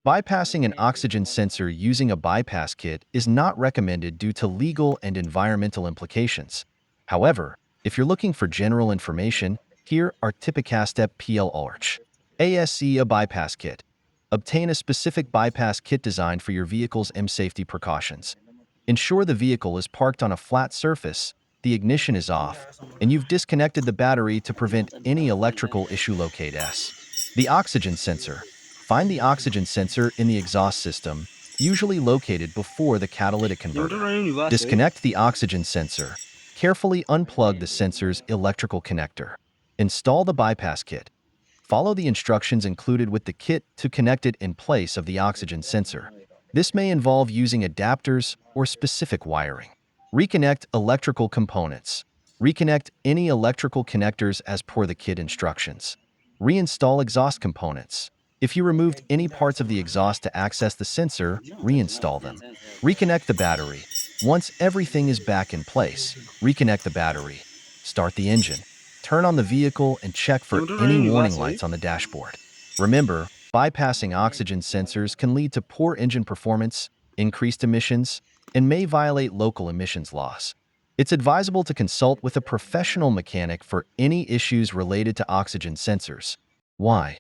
Bypassing an oxygen sensor using a bypass kit is not recommended due to legal and environmental implications. However, if you're looking for general information, here are Tipicastep PL Arch. ASC a bypass kit. Obtain a specific bypass kit designed for your vehicle's safety precautions. Ensure the vehicle is parked on a flat surface, the ignition is off, and you've disconnected the battery to prevent any electrical issue. Locate S. The oxygen sensor. Find the oxygen sensor in the exhaust system, usually located before the catalytic converter. Disconnect the oxygen sensor. Carefully unplug the sensor's electrical connector. Install the bypass kit. Follow the instructions included with the kit to connect it in place of the oxygen sensor. This may involve using adapters or specific wiring. Reconnect electrical components. Reconnect any electrical connectors as per the kit instructions. Reinstall exhaust components. If you removed any parts of the exhaust to access the sensor, reinstall them. Reconnect the battery. Once everything is back in place, reconnect the battery. Start the engine. Turn on the vehicle and check for any warning lights on the dashboard. Remember, bypassing oxygen sensors can lead to poor engine performance, increased emissions, and may violate local emissions laws. It's advisable to consult with a professional mechanic for any issues related to oxygen sensors. Why?